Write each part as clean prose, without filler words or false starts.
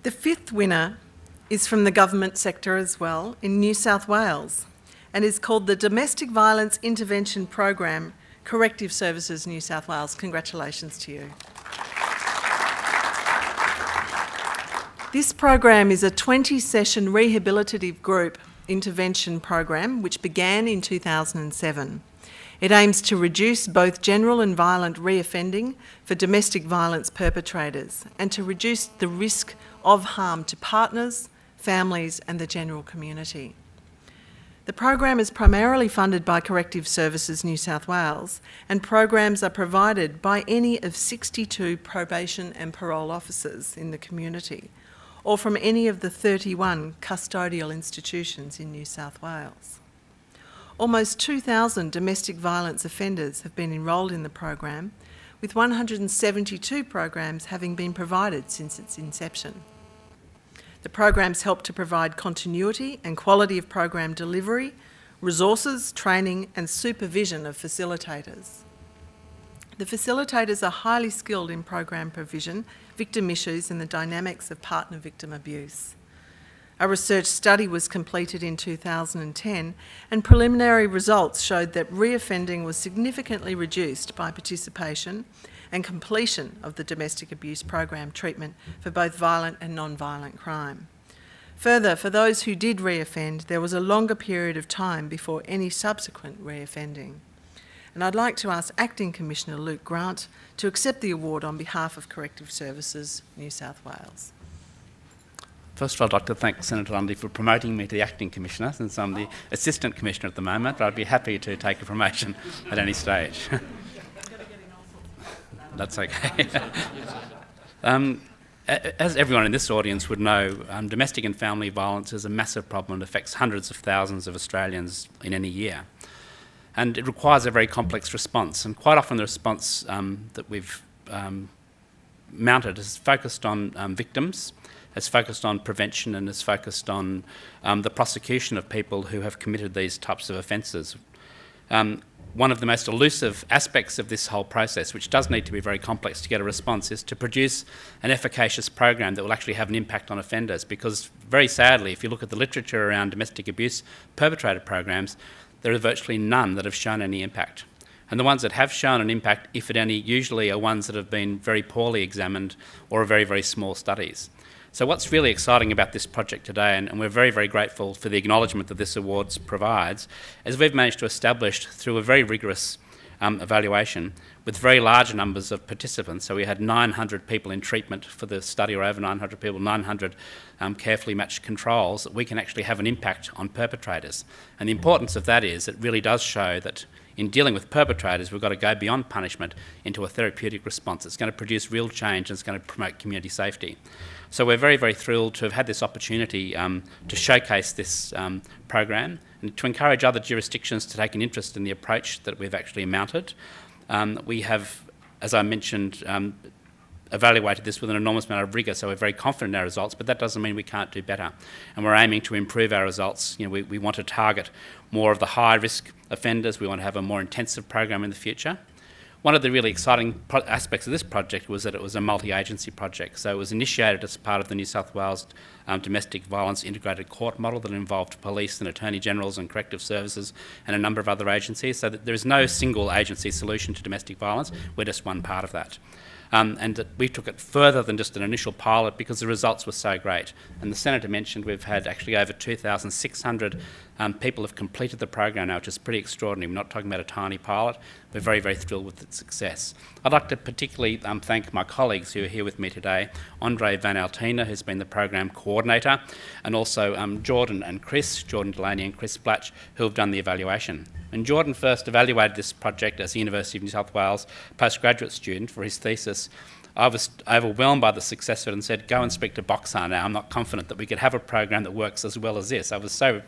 The fifth winner is from the government sector as well in New South Wales and is called the Domestic Violence Intervention Program, Corrective Services New South Wales. Congratulations to you. This program is a 20-session rehabilitative group intervention program which began in 2007. It aims to reduce both general and violent reoffending for domestic violence perpetrators and to reduce the risk of harm to partners, families and the general community. The program is primarily funded by Corrective Services New South Wales, and programs are provided by any of 62 probation and parole officers in the community, or from any of the 31 custodial institutions in New South Wales. Almost 2,000 domestic violence offenders have been enrolled in the program, with 172 programs having been provided since its inception. The programs help to provide continuity and quality of program delivery, resources, training and supervision of facilitators. The facilitators are highly skilled in program provision, victim issues and the dynamics of partner-victim abuse. A research study was completed in 2010 and preliminary results showed that reoffending was significantly reduced by participation and completion of the domestic abuse program treatment for both violent and non-violent crime. Further, for those who did reoffend, there was a longer period of time before any subsequent reoffending. And I'd like to ask Acting Commissioner Luke Grant to accept the award on behalf of Corrective Services New South Wales. First of all, I'd like to thank Senator Lundy for promoting me to the Acting Commissioner, since I'm the Assistant Commissioner at the moment, but I'd be happy to take a promotion at any stage. That's okay. As everyone in this audience would know, domestic and family violence is a massive problem and affects hundreds of thousands of Australians in any year. And it requires a very complex response, and quite often the response that we've mounted is focused on victims, is focused on prevention and is focused on the prosecution of people who have committed these types of offences. One of the most elusive aspects of this whole process, which does need to be very complex to get a response, is to produce an efficacious program that will actually have an impact on offenders, because very sadly, if you look at the literature around domestic abuse perpetrator programs, there are virtually none that have shown any impact. And the ones that have shown an impact, if at any, usually are ones that have been very poorly examined or are very, very small studies. So what's really exciting about this project today, and we're very, very grateful for the acknowledgement that this awards provides, is we've managed to establish through a very rigorous evaluation with very large numbers of participants. So we had 900 people in treatment for the study, or over 900 people, 900 carefully matched controls, that we can actually have an impact on perpetrators. And the importance of that is it really does show that in dealing with perpetrators, we've got to go beyond punishment into a therapeutic response. It's going to produce real change and it's going to promote community safety. So we're very, very thrilled to have had this opportunity to showcase this program and to encourage other jurisdictions to take an interest in the approach that we've actually mounted. We have, as I mentioned, evaluated this with an enormous amount of rigour, so we're very confident in our results, but that doesn't mean we can't do better. And we're aiming to improve our results. You know, we want to target more of the high-risk offenders. We want to have a more intensive program in the future. One of the really exciting aspects of this project was that it was a multi-agency project. So it was initiated as part of the New South Wales Domestic Violence Integrated Court model that involved police and attorney generals and corrective services and a number of other agencies, so that there is no single agency solution to domestic violence. We're just one part of that. And we took it further than just an initial pilot because the results were so great. And the Senator mentioned we've had actually over 2,600 people have completed the program now, which is pretty extraordinary. We're not talking about a tiny pilot. We're very, very thrilled with its success. I'd like to particularly thank my colleagues who are here with me today, Andre Van Altina, who's been the program coordinator, and also Jordan Delaney and Chris Blatch, who have done the evaluation. And Jordan first evaluated this project as a University of New South Wales postgraduate student for his thesis. I was overwhelmed by the success of it and said, go and speak to Boxar now. I'm not confident that we could have a program that works as well as this. I was so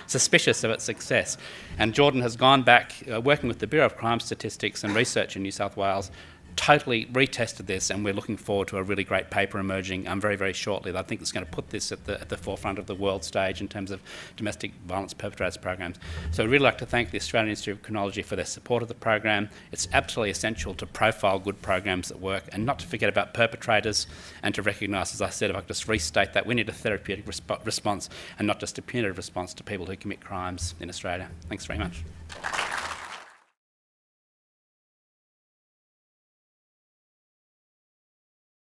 suspicious of its success. And Jordan has gone back, working with the Bureau of Crime Statistics and Research in New South Wales, totally retested this, and we're looking forward to a really great paper emerging very, very shortly that I think is going to put this at the forefront of the world stage in terms of domestic violence perpetrators programs. So I'd really like to thank the Australian Institute of Criminology for their support of the program. It's absolutely essential to profile good programs that work and not to forget about perpetrators, and to recognise, as I said, if I could just restate that, we need a therapeutic response and not just a punitive response to people who commit crimes in Australia. Thanks very much.